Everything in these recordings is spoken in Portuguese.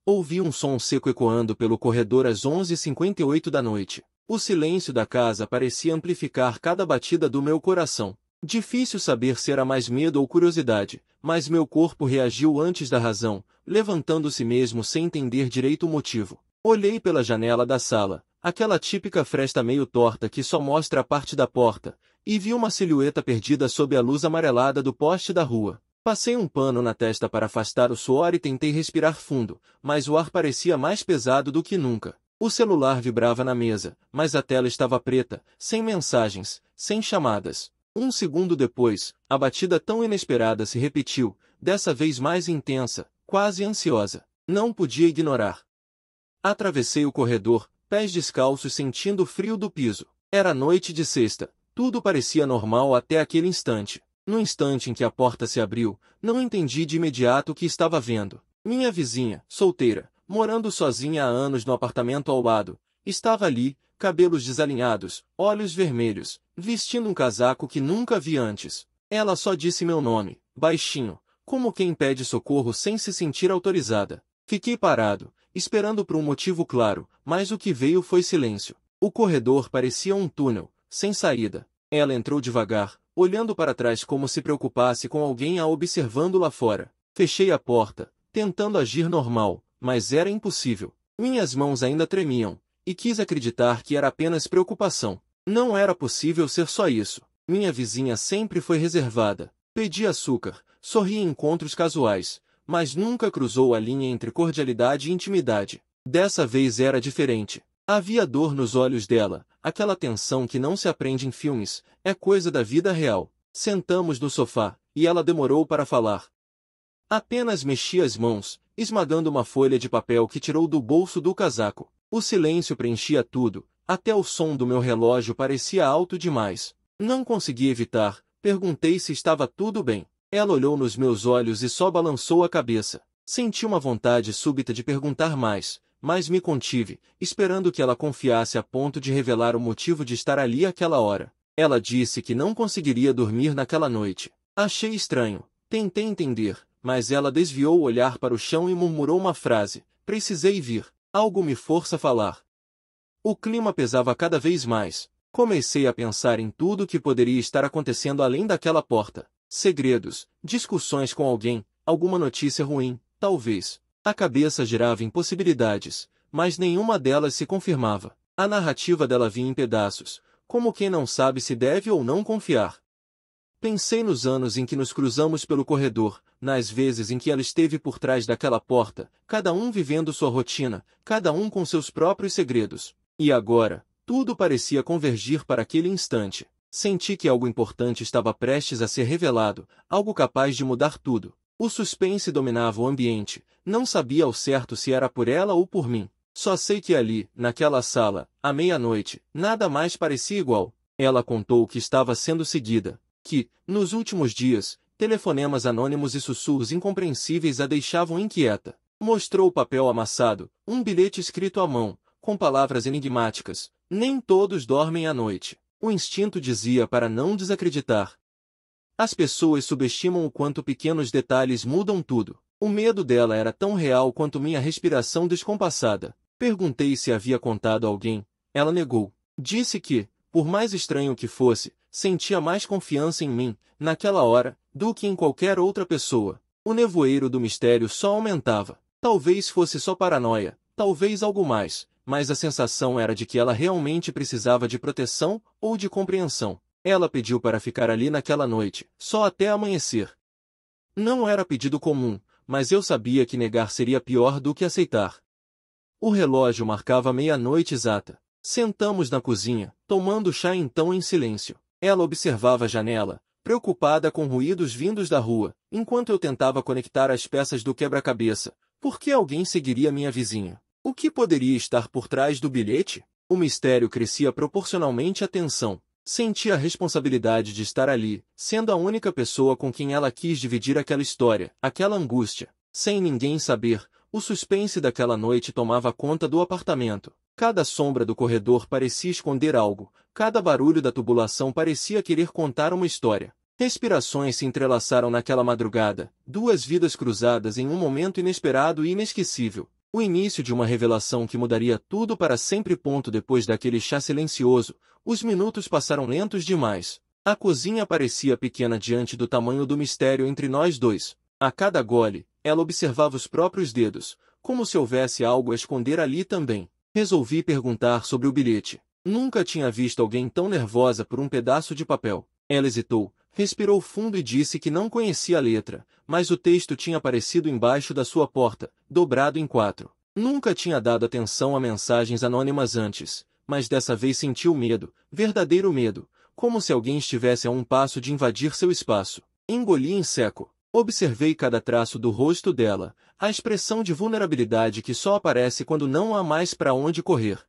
Ouvi um som seco ecoando pelo corredor às 11h58 da noite. O silêncio da casa parecia amplificar cada batida do meu coração. Difícil saber se era mais medo ou curiosidade, mas meu corpo reagiu antes da razão, levantando-se mesmo sem entender direito o motivo. Olhei pela janela da sala, aquela típica fresta meio torta que só mostra a parte da porta, e vi uma silhueta perdida sob a luz amarelada do poste da rua. Passei um pano na testa para afastar o suor e tentei respirar fundo, mas o ar parecia mais pesado do que nunca. O celular vibrava na mesa, mas a tela estava preta, sem mensagens, sem chamadas. Um segundo depois, a batida tão inesperada se repetiu, dessa vez mais intensa, quase ansiosa. Não podia ignorar. Atravessei o corredor, pés descalços sentindo o frio do piso. Era noite de sexta. Tudo parecia normal até aquele instante. No instante em que a porta se abriu, não entendi de imediato o que estava vendo. Minha vizinha, solteira, morando sozinha há anos no apartamento ao lado, estava ali, cabelos desalinhados, olhos vermelhos, vestindo um casaco que nunca vi antes. Ela só disse meu nome, baixinho, como quem pede socorro sem se sentir autorizada. Fiquei parado, esperando por um motivo claro, mas o que veio foi silêncio. O corredor parecia um túnel, sem saída. Ela entrou devagar, olhando para trás como se preocupasse com alguém a observando lá fora. Fechei a porta, tentando agir normal, mas era impossível. Minhas mãos ainda tremiam, e quis acreditar que era apenas preocupação. Não era possível ser só isso. Minha vizinha sempre foi reservada. Pedi açúcar, sorri em encontros casuais, mas nunca cruzou a linha entre cordialidade e intimidade. Dessa vez era diferente. Havia dor nos olhos dela, aquela tensão que não se aprende em filmes, é coisa da vida real. Sentamos no sofá, e ela demorou para falar. Apenas mexi as mãos, esmagando uma folha de papel que tirou do bolso do casaco. O silêncio preenchia tudo, até o som do meu relógio parecia alto demais. Não consegui evitar, perguntei se estava tudo bem. Ela olhou nos meus olhos e só balançou a cabeça. Senti uma vontade súbita de perguntar mais, mas me contive, esperando que ela confiasse a ponto de revelar o motivo de estar ali àquela hora. Ela disse que não conseguiria dormir naquela noite. Achei estranho. Tentei entender, mas ela desviou o olhar para o chão e murmurou uma frase. Precisei vir. Algo me força a falar. O clima pesava cada vez mais. Comecei a pensar em tudo que poderia estar acontecendo além daquela porta. Segredos, discussões com alguém, alguma notícia ruim, talvez. A cabeça girava em possibilidades, mas nenhuma delas se confirmava. A narrativa dela vinha em pedaços, como quem não sabe se deve ou não confiar. Pensei nos anos em que nos cruzamos pelo corredor, nas vezes em que ela esteve por trás daquela porta, cada um vivendo sua rotina, cada um com seus próprios segredos. E agora, tudo parecia convergir para aquele instante. Senti que algo importante estava prestes a ser revelado, algo capaz de mudar tudo. O suspense dominava o ambiente, não sabia ao certo se era por ela ou por mim. Só sei que ali, naquela sala, à meia-noite, nada mais parecia igual. Ela contou que estava sendo seguida, que, nos últimos dias, telefonemas anônimos e sussurros incompreensíveis a deixavam inquieta. Mostrou o papel amassado, um bilhete escrito à mão, com palavras enigmáticas. Nem todos dormem à noite. O instinto dizia para não desacreditar. As pessoas subestimam o quanto pequenos detalhes mudam tudo. O medo dela era tão real quanto minha respiração descompassada. Perguntei se havia contado a alguém. Ela negou. Disse que, por mais estranho que fosse, sentia mais confiança em mim, naquela hora, do que em qualquer outra pessoa. O nevoeiro do mistério só aumentava. Talvez fosse só paranoia, talvez algo mais, mas a sensação era de que ela realmente precisava de proteção ou de compreensão. Ela pediu para ficar ali naquela noite, só até amanhecer. Não era pedido comum, mas eu sabia que negar seria pior do que aceitar. O relógio marcava meia-noite exata. Sentamos na cozinha, tomando chá então em silêncio. Ela observava a janela, preocupada com ruídos vindos da rua, enquanto eu tentava conectar as peças do quebra-cabeça. Por que alguém seguiria minha vizinha? O que poderia estar por trás do bilhete? O mistério crescia proporcionalmente à tensão. Senti a responsabilidade de estar ali, sendo a única pessoa com quem ela quis dividir aquela história, aquela angústia. Sem ninguém saber, o suspense daquela noite tomava conta do apartamento. Cada sombra do corredor parecia esconder algo, cada barulho da tubulação parecia querer contar uma história. Respirações se entrelaçaram naquela madrugada, duas vidas cruzadas em um momento inesperado e inesquecível. O início de uma revelação que mudaria tudo para sempre. Depois daquele chá silencioso, os minutos passaram lentos demais. A cozinha parecia pequena diante do tamanho do mistério entre nós dois. A cada gole, ela observava os próprios dedos, como se houvesse algo a esconder ali também. Resolvi perguntar sobre o bilhete. Nunca tinha visto alguém tão nervosa por um pedaço de papel. Ela hesitou, respirou fundo e disse que não conhecia a letra, mas o texto tinha aparecido embaixo da sua porta, dobrado em 4. Nunca tinha dado atenção a mensagens anônimas antes, mas dessa vez sentiu medo, verdadeiro medo, como se alguém estivesse a um passo de invadir seu espaço. Engoli em seco. Observei cada traço do rosto dela, a expressão de vulnerabilidade que só aparece quando não há mais para onde correr.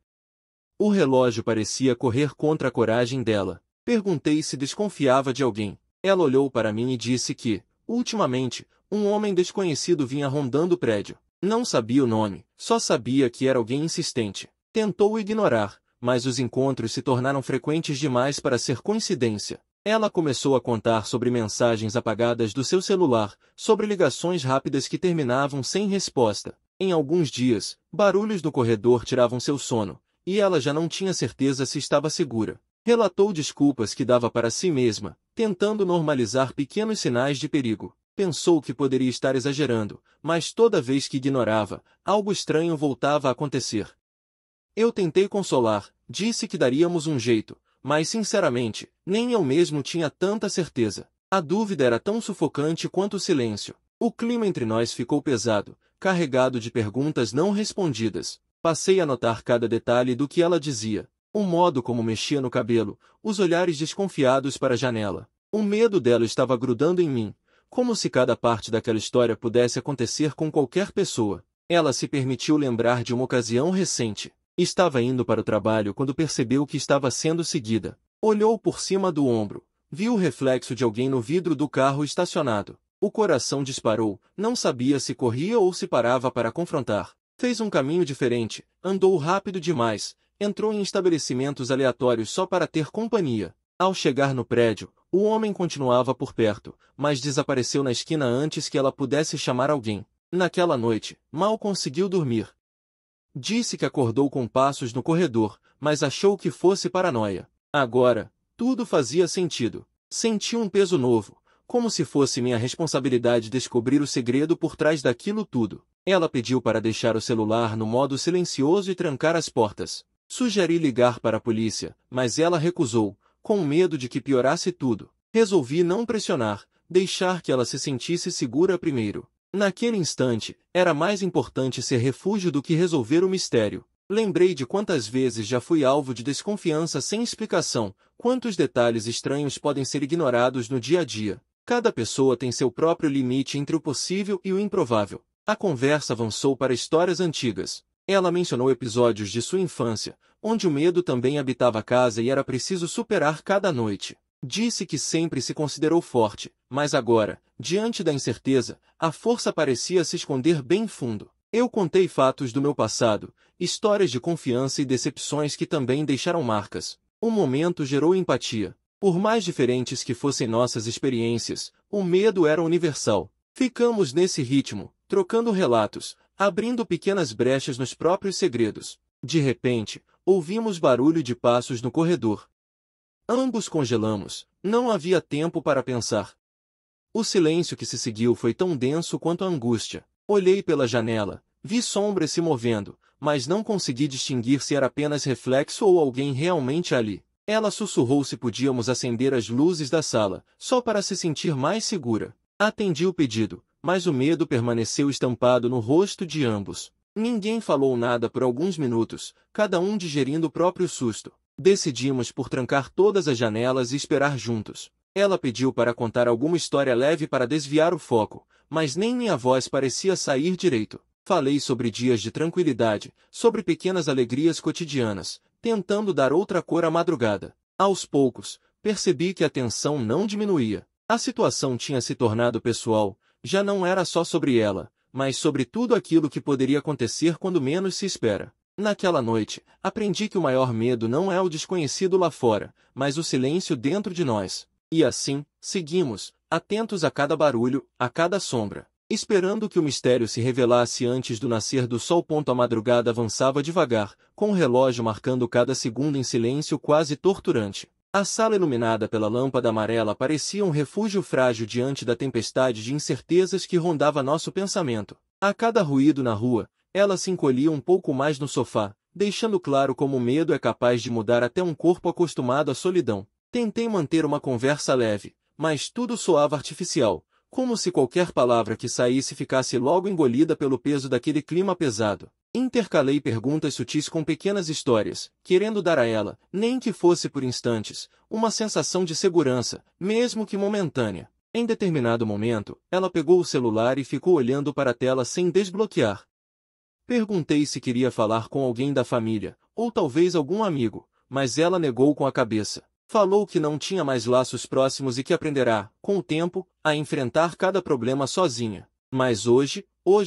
O relógio parecia correr contra a coragem dela. Perguntei se desconfiava de alguém. Ela olhou para mim e disse que, ultimamente, um homem desconhecido vinha rondando o prédio. Não sabia o nome, só sabia que era alguém insistente. Tentou ignorar, mas os encontros se tornaram frequentes demais para ser coincidência. Ela começou a contar sobre mensagens apagadas do seu celular, sobre ligações rápidas que terminavam sem resposta. Em alguns dias, barulhos no corredor tiravam seu sono, e ela já não tinha certeza se estava segura. Relatou desculpas que dava para si mesma, tentando normalizar pequenos sinais de perigo. Pensou que poderia estar exagerando, mas toda vez que ignorava, algo estranho voltava a acontecer. Eu tentei consolar, disse que daríamos um jeito, mas sinceramente, nem eu mesmo tinha tanta certeza. A dúvida era tão sufocante quanto o silêncio. O clima entre nós ficou pesado, carregado de perguntas não respondidas. Passei a notar cada detalhe do que ela dizia. O modo como mexia no cabelo, os olhares desconfiados para a janela. O medo dela estava grudando em mim, como se cada parte daquela história pudesse acontecer com qualquer pessoa. Ela se permitiu lembrar de uma ocasião recente. Estava indo para o trabalho quando percebeu que estava sendo seguida. Olhou por cima do ombro. Viu o reflexo de alguém no vidro do carro estacionado. O coração disparou, não sabia se corria ou se parava para confrontar. Fez um caminho diferente, andou rápido demais, entrou em estabelecimentos aleatórios só para ter companhia. Ao chegar no prédio, o homem continuava por perto, mas desapareceu na esquina antes que ela pudesse chamar alguém. Naquela noite, mal conseguiu dormir. Disse que acordou com passos no corredor, mas achou que fosse paranoia. Agora, tudo fazia sentido. Senti um peso novo, como se fosse minha responsabilidade descobrir o segredo por trás daquilo tudo. Ela pediu para deixar o celular no modo silencioso e trancar as portas. Sugeri ligar para a polícia, mas ela recusou, com medo de que piorasse tudo. Resolvi não pressionar, deixar que ela se sentisse segura primeiro. Naquele instante, era mais importante ser refúgio do que resolver o mistério. Lembrei de quantas vezes já fui alvo de desconfiança sem explicação, quantos detalhes estranhos podem ser ignorados no dia a dia. Cada pessoa tem seu próprio limite entre o possível e o improvável. A conversa avançou para histórias antigas. Ela mencionou episódios de sua infância, onde o medo também habitava a casa e era preciso superar cada noite. Disse que sempre se considerou forte, mas agora, diante da incerteza, a força parecia se esconder bem fundo. Eu contei fatos do meu passado, histórias de confiança e decepções que também deixaram marcas. O momento gerou empatia. Por mais diferentes que fossem nossas experiências, o medo era universal. Ficamos nesse ritmo, trocando relatos, abrindo pequenas brechas nos próprios segredos. De repente, ouvimos barulho de passos no corredor. Ambos congelamos, não havia tempo para pensar. O silêncio que se seguiu foi tão denso quanto a angústia. Olhei pela janela, vi sombras se movendo, mas não consegui distinguir se era apenas reflexo ou alguém realmente ali. Ela sussurrou se podíamos acender as luzes da sala, só para se sentir mais segura. Atendi o pedido, mas o medo permaneceu estampado no rosto de ambos. Ninguém falou nada por alguns minutos, cada um digerindo o próprio susto. Decidimos por trancar todas as janelas e esperar juntos. Ela pediu para contar alguma história leve para desviar o foco, mas nem minha voz parecia sair direito. Falei sobre dias de tranquilidade, sobre pequenas alegrias cotidianas, tentando dar outra cor à madrugada. Aos poucos, percebi que a tensão não diminuía. A situação tinha se tornado pessoal, já não era só sobre ela, mas sobre tudo aquilo que poderia acontecer quando menos se espera. Naquela noite, aprendi que o maior medo não é o desconhecido lá fora, mas o silêncio dentro de nós. E assim, seguimos, atentos a cada barulho, a cada sombra. esperando que o mistério se revelasse antes do nascer do sol. A madrugada avançava devagar, com o relógio marcando cada segundo em silêncio quase torturante. A sala iluminada pela lâmpada amarela parecia um refúgio frágil diante da tempestade de incertezas que rondava nosso pensamento. A cada ruído na rua, ela se encolhia um pouco mais no sofá, deixando claro como o medo é capaz de mudar até um corpo acostumado à solidão. Tentei manter uma conversa leve, mas tudo soava artificial, como se qualquer palavra que saísse ficasse logo engolida pelo peso daquele clima pesado. Intercalei perguntas sutis com pequenas histórias, querendo dar a ela, nem que fosse por instantes, uma sensação de segurança, mesmo que momentânea. Em determinado momento, ela pegou o celular e ficou olhando para a tela sem desbloquear. Perguntei se queria falar com alguém da família, ou talvez algum amigo, mas ela negou com a cabeça. Falou que não tinha mais laços próximos e que aprenderá, com o tempo, a enfrentar cada problema sozinha. Mas hoje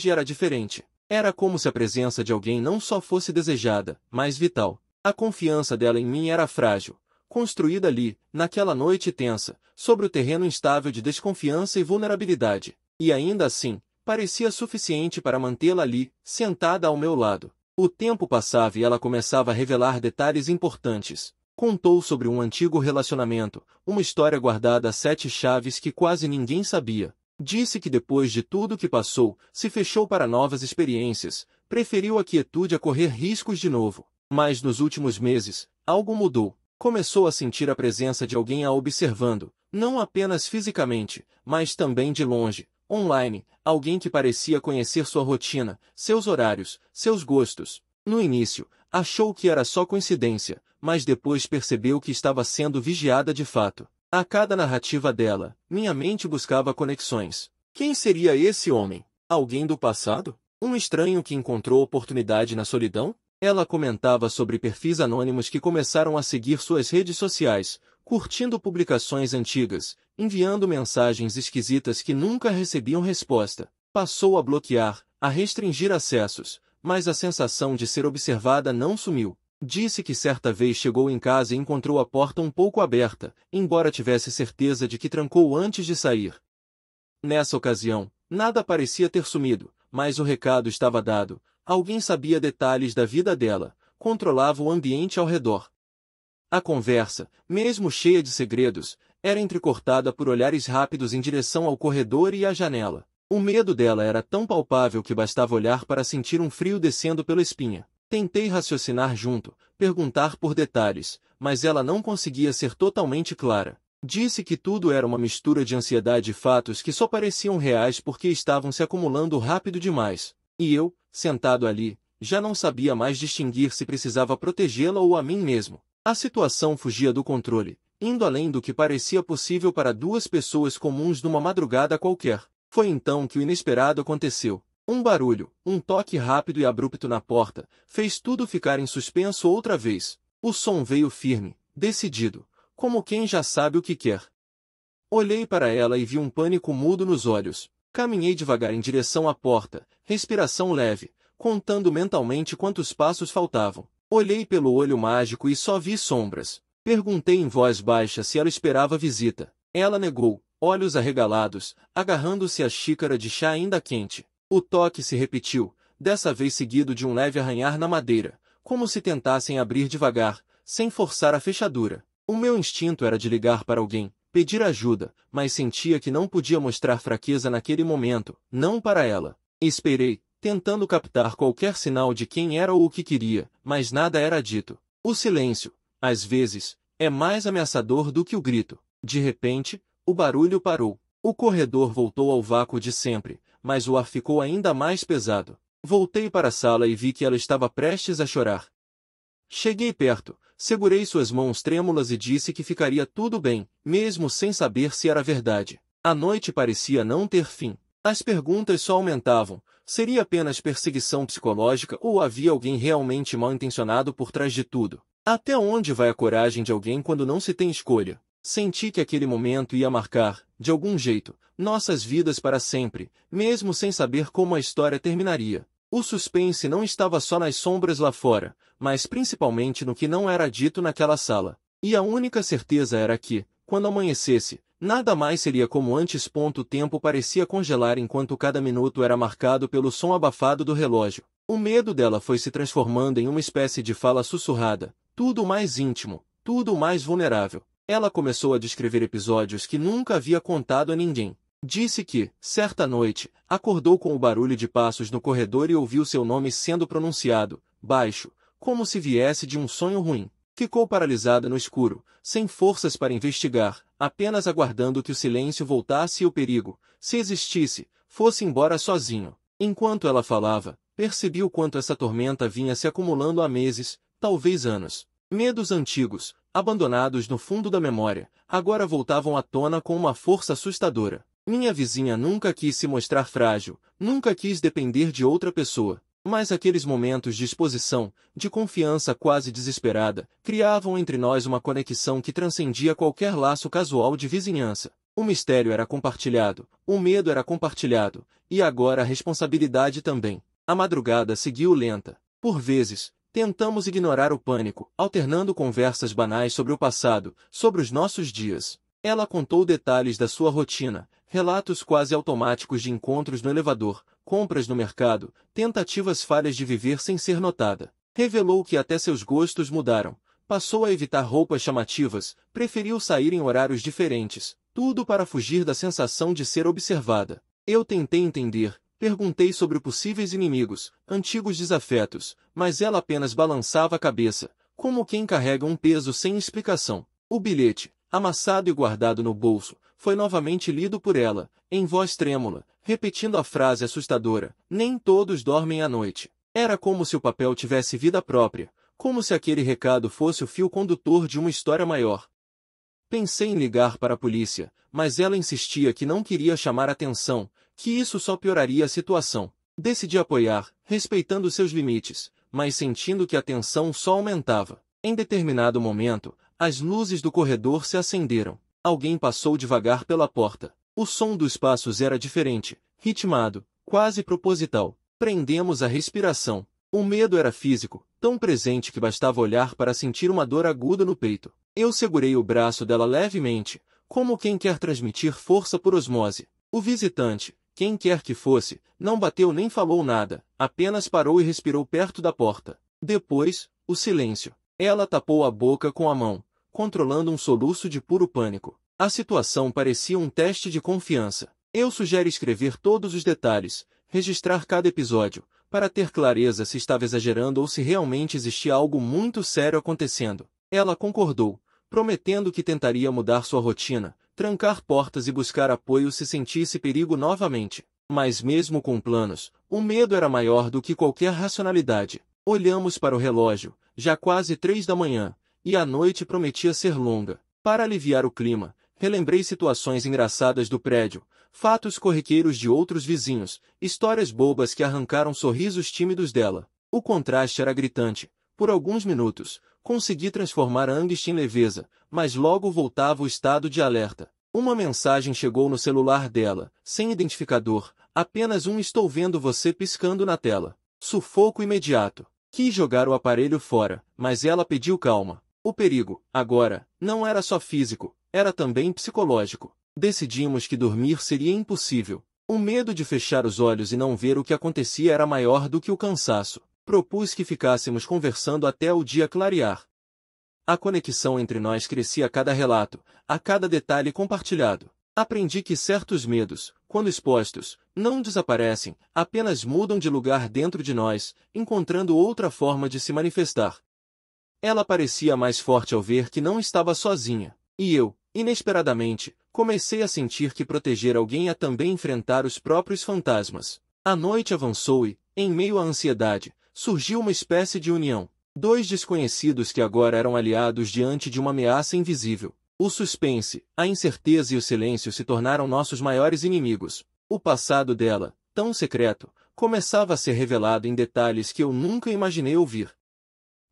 era diferente. Era como se a presença de alguém não só fosse desejada, mas vital. A confiança dela em mim era frágil, construída ali, naquela noite tensa, sobre o terreno instável de desconfiança e vulnerabilidade. E ainda assim, parecia suficiente para mantê-la ali, sentada ao meu lado. O tempo passava e ela começava a revelar detalhes importantes. Contou sobre um antigo relacionamento, uma história guardada a 7 chaves que quase ninguém sabia. Disse que depois de tudo que passou, se fechou para novas experiências, preferiu a quietude a correr riscos de novo. Mas nos últimos meses, algo mudou. Começou a sentir a presença de alguém a observando, não apenas fisicamente, mas também de longe, online, alguém que parecia conhecer sua rotina, seus horários, seus gostos. No início, achou que era só coincidência, mas depois percebeu que estava sendo vigiada de fato. A cada narrativa dela, minha mente buscava conexões. Quem seria esse homem? Alguém do passado? Um estranho que encontrou oportunidade na solidão? Ela comentava sobre perfis anônimos que começaram a seguir suas redes sociais, curtindo publicações antigas, enviando mensagens esquisitas que nunca recebiam resposta. Passou a bloquear, a restringir acessos, mas a sensação de ser observada não sumiu. Disse que certa vez chegou em casa e encontrou a porta um pouco aberta, embora tivesse certeza de que trancou antes de sair. Nessa ocasião, nada parecia ter sumido, mas o recado estava dado. Alguém sabia detalhes da vida dela, controlava o ambiente ao redor. A conversa, mesmo cheia de segredos, era entrecortada por olhares rápidos em direção ao corredor e à janela. O medo dela era tão palpável que bastava olhar para sentir um frio descendo pela espinha. Tentei raciocinar junto, perguntar por detalhes, mas ela não conseguia ser totalmente clara. Disse que tudo era uma mistura de ansiedade e fatos que só pareciam reais porque estavam se acumulando rápido demais. E eu, sentado ali, já não sabia mais distinguir se precisava protegê-la ou a mim mesmo. A situação fugia do controle, indo além do que parecia possível para 2 pessoas comuns numa madrugada qualquer. Foi então que o inesperado aconteceu. Um barulho, um toque rápido e abrupto na porta, fez tudo ficar em suspenso outra vez. O som veio firme, decidido, como quem já sabe o que quer. Olhei para ela e vi um pânico mudo nos olhos. Caminhei devagar em direção à porta, respiração leve, contando mentalmente quantos passos faltavam. Olhei pelo olho mágico e só vi sombras. Perguntei em voz baixa se ela esperava visita. Ela negou, olhos arregalados, agarrando-se à xícara de chá ainda quente. O toque se repetiu, dessa vez seguido de um leve arranhar na madeira, como se tentassem abrir devagar, sem forçar a fechadura. O meu instinto era de ligar para alguém, pedir ajuda, mas sentia que não podia mostrar fraqueza naquele momento, não para ela. Esperei, tentando captar qualquer sinal de quem era ou o que queria, mas nada era dito. O silêncio, às vezes, é mais ameaçador do que o grito. De repente, o barulho parou. O corredor voltou ao vácuo de sempre, mas o ar ficou ainda mais pesado. Voltei para a sala e vi que ela estava prestes a chorar. Cheguei perto, segurei suas mãos trêmulas e disse que ficaria tudo bem, mesmo sem saber se era verdade. A noite parecia não ter fim. As perguntas só aumentavam. Seria apenas perseguição psicológica ou havia alguém realmente mal-intencionado por trás de tudo? Até onde vai a coragem de alguém quando não se tem escolha? Senti que aquele momento ia marcar, de algum jeito, nossas vidas para sempre, mesmo sem saber como a história terminaria. O suspense não estava só nas sombras lá fora, mas principalmente no que não era dito naquela sala. E a única certeza era que, quando amanhecesse, Nada mais seria como antes. O tempo parecia congelar enquanto cada minuto era marcado pelo som abafado do relógio. O medo dela foi se transformando em uma espécie de fala sussurrada, tudo mais íntimo, tudo mais vulnerável. Ela começou a descrever episódios que nunca havia contado a ninguém. Disse que, certa noite, acordou com o barulho de passos no corredor e ouviu seu nome sendo pronunciado, baixo, como se viesse de um sonho ruim. Ficou paralisada no escuro, sem forças para investigar, apenas aguardando que o silêncio voltasse e o perigo, se existisse, fosse embora sozinho. Enquanto ela falava, percebi o quanto essa tormenta vinha se acumulando há meses, talvez anos. Medos antigos, abandonados no fundo da memória, agora voltavam à tona com uma força assustadora. Minha vizinha nunca quis se mostrar frágil, nunca quis depender de outra pessoa. Mas aqueles momentos de exposição, de confiança quase desesperada, criavam entre nós uma conexão que transcendia qualquer laço casual de vizinhança. O mistério era compartilhado, o medo era compartilhado, e agora a responsabilidade também. A madrugada seguiu lenta. Por vezes, tentamos ignorar o pânico, alternando conversas banais sobre o passado, sobre os nossos dias. Ela contou detalhes da sua rotina, relatos quase automáticos de encontros no elevador, compras no mercado, tentativas falhas de viver sem ser notada. Revelou que até seus gostos mudaram. Passou a evitar roupas chamativas, preferiu sair em horários diferentes, tudo para fugir da sensação de ser observada. Eu tentei entender, perguntei sobre possíveis inimigos, antigos desafetos, mas ela apenas balançava a cabeça, como quem carrega um peso sem explicação. O bilhete, amassado e guardado no bolso, foi novamente lido por ela, em voz trêmula, repetindo a frase assustadora: nem todos dormem à noite. Era como se o papel tivesse vida própria, como se aquele recado fosse o fio condutor de uma história maior. Pensei em ligar para a polícia, mas ela insistia que não queria chamar atenção, que isso só pioraria a situação. Decidi apoiar, respeitando seus limites, mas sentindo que a tensão só aumentava. Em determinado momento, as luzes do corredor se acenderam. Alguém passou devagar pela porta. O som dos passos era diferente, ritmado, quase proposital. Prendemos a respiração. O medo era físico, tão presente que bastava olhar para sentir uma dor aguda no peito. Eu segurei o braço dela levemente, como quem quer transmitir força por osmose. O visitante, quem quer que fosse, não bateu nem falou nada, apenas parou e respirou perto da porta. Depois, o silêncio. Ela tapou a boca com a mão, controlando um soluço de puro pânico. A situação parecia um teste de confiança. Eu sugeri escrever todos os detalhes, registrar cada episódio, para ter clareza se estava exagerando ou se realmente existia algo muito sério acontecendo. Ela concordou, prometendo que tentaria mudar sua rotina, trancar portas e buscar apoio se sentisse perigo novamente. Mas mesmo com planos, o medo era maior do que qualquer racionalidade. Olhamos para o relógio, já quase 3 da manhã, e a noite prometia ser longa. Para aliviar o clima, relembrei situações engraçadas do prédio, fatos corriqueiros de outros vizinhos, histórias bobas que arrancaram sorrisos tímidos dela. O contraste era gritante. Por alguns minutos, consegui transformar a angústia em leveza, mas logo voltava o estado de alerta. Uma mensagem chegou no celular dela, sem identificador, apenas um "estou vendo você" piscando na tela. Sufoco imediato. Quis jogar o aparelho fora, mas ela pediu calma. O perigo, agora, não era só físico, era também psicológico. Decidimos que dormir seria impossível. O medo de fechar os olhos e não ver o que acontecia era maior do que o cansaço. Propus que ficássemos conversando até o dia clarear. A conexão entre nós crescia a cada relato, a cada detalhe compartilhado. Aprendi que certos medos, quando expostos, não desaparecem, apenas mudam de lugar dentro de nós, encontrando outra forma de se manifestar. Ela parecia mais forte ao ver que não estava sozinha, e eu, inesperadamente, comecei a sentir que proteger alguém é também enfrentar os próprios fantasmas. A noite avançou e, em meio à ansiedade, surgiu uma espécie de união. 2 desconhecidos que agora eram aliados diante de uma ameaça invisível. O suspense, a incerteza e o silêncio se tornaram nossos maiores inimigos. O passado dela, tão secreto, começava a ser revelado em detalhes que eu nunca imaginei ouvir.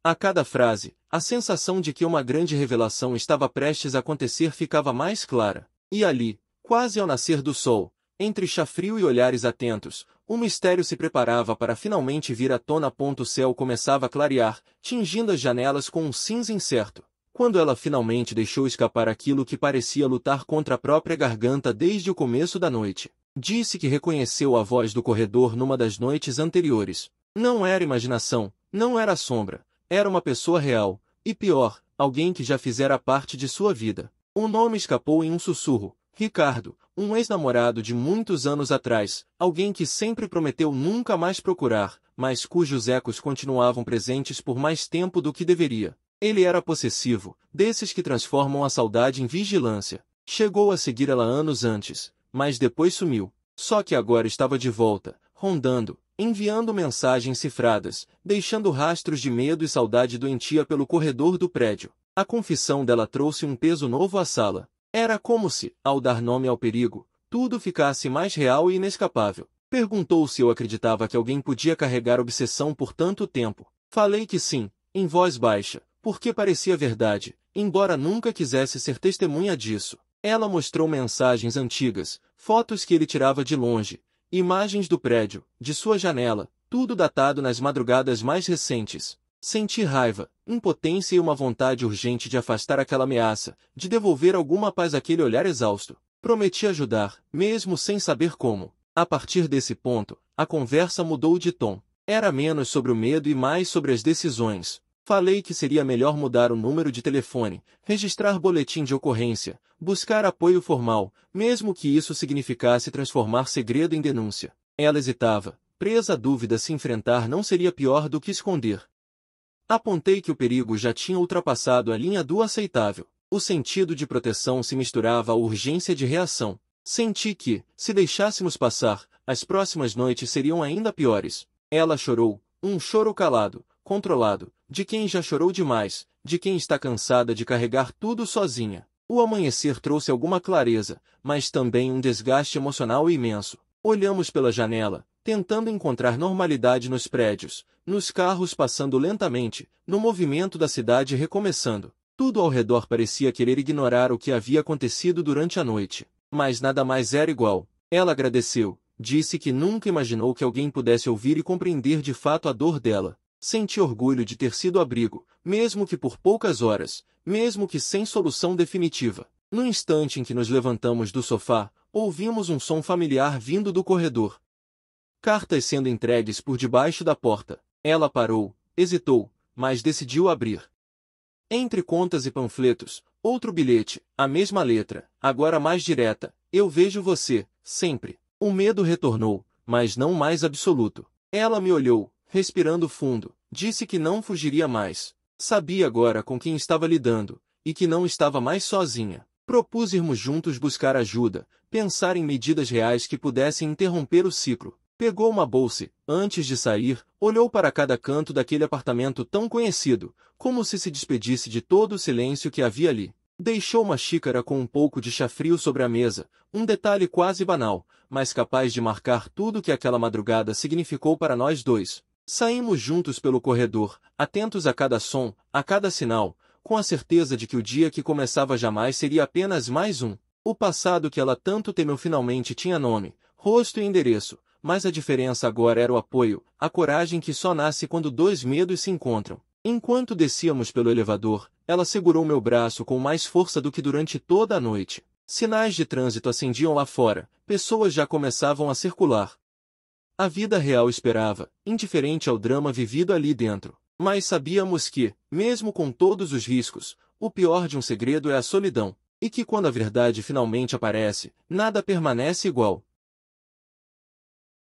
A cada frase, a sensação de que uma grande revelação estava prestes a acontecer ficava mais clara. E ali, quase ao nascer do sol, entre chafrio e olhares atentos, o mistério se preparava para finalmente vir à tona. O céu começava a clarear, tingindo as janelas com um cinza incerto. Quando ela finalmente deixou escapar aquilo que parecia lutar contra a própria garganta desde o começo da noite, disse que reconheceu a voz do corredor numa das noites anteriores. Não era imaginação, não era sombra, era uma pessoa real, e pior, alguém que já fizera parte de sua vida. O nome escapou em um sussurro. Ricardo, um ex-namorado de muitos anos atrás, alguém que sempre prometeu nunca mais procurar, mas cujos ecos continuavam presentes por mais tempo do que deveria. Ele era possessivo, desses que transformam a saudade em vigilância. Chegou a seguir ela anos antes, mas depois sumiu. Só que agora estava de volta, rondando, enviando mensagens cifradas, deixando rastros de medo e saudade doentia pelo corredor do prédio. A confissão dela trouxe um peso novo à sala. Era como se, ao dar nome ao perigo, tudo ficasse mais real e inescapável. Perguntou se eu acreditava que alguém podia carregar obsessão por tanto tempo. Falei que sim, em voz baixa, porque parecia verdade, embora nunca quisesse ser testemunha disso. Ela mostrou mensagens antigas, fotos que ele tirava de longe, imagens do prédio, de sua janela, tudo datado nas madrugadas mais recentes. Senti raiva, impotência e uma vontade urgente de afastar aquela ameaça, de devolver alguma paz àquele olhar exausto. Prometi ajudar, mesmo sem saber como. A partir desse ponto, a conversa mudou de tom. Era menos sobre o medo e mais sobre as decisões. Falei que seria melhor mudar o número de telefone, registrar boletim de ocorrência, buscar apoio formal, mesmo que isso significasse transformar segredo em denúncia. Ela hesitava, presa à dúvida se enfrentar não seria pior do que esconder. Apontei que o perigo já tinha ultrapassado a linha do aceitável. O sentido de proteção se misturava à urgência de reação. Senti que, se deixássemos passar, as próximas noites seriam ainda piores. Ela chorou, um choro calado, controlado, de quem já chorou demais, de quem está cansada de carregar tudo sozinha. O amanhecer trouxe alguma clareza, mas também um desgaste emocional imenso. Olhamos pela janela, tentando encontrar normalidade nos prédios, nos carros passando lentamente, no movimento da cidade recomeçando. Tudo ao redor parecia querer ignorar o que havia acontecido durante a noite. Mas nada mais era igual. Ela agradeceu, disse que nunca imaginou que alguém pudesse ouvir e compreender de fato a dor dela. Senti orgulho de ter sido abrigo, mesmo que por poucas horas, mesmo que sem solução definitiva. No instante em que nos levantamos do sofá, ouvimos um som familiar vindo do corredor. Cartas sendo entregues por debaixo da porta. Ela parou, hesitou, mas decidiu abrir. Entre contas e panfletos, outro bilhete, a mesma letra, agora mais direta. Eu vejo você, sempre. O medo retornou, mas não mais absoluto. Ela me olhou, respirando fundo, disse que não fugiria mais. Sabia agora com quem estava lidando, e que não estava mais sozinha. Propus irmos juntos buscar ajuda, pensar em medidas reais que pudessem interromper o ciclo. Pegou uma bolsa e, antes de sair, olhou para cada canto daquele apartamento tão conhecido, como se despedisse de todo o silêncio que havia ali. Deixou uma xícara com um pouco de chá frio sobre a mesa, um detalhe quase banal, mas capaz de marcar tudo que aquela madrugada significou para nós dois. Saímos juntos pelo corredor, atentos a cada som, a cada sinal, com a certeza de que o dia que começava jamais seria apenas mais um. O passado que ela tanto temeu finalmente tinha nome, rosto e endereço, mas a diferença agora era o apoio, a coragem que só nasce quando dois medos se encontram. Enquanto descíamos pelo elevador, ela segurou meu braço com mais força do que durante toda a noite. Sinais de trânsito acendiam lá fora, pessoas já começavam a circular. A vida real esperava, indiferente ao drama vivido ali dentro. Mas sabíamos que, mesmo com todos os riscos, o pior de um segredo é a solidão, e que quando a verdade finalmente aparece, nada permanece igual.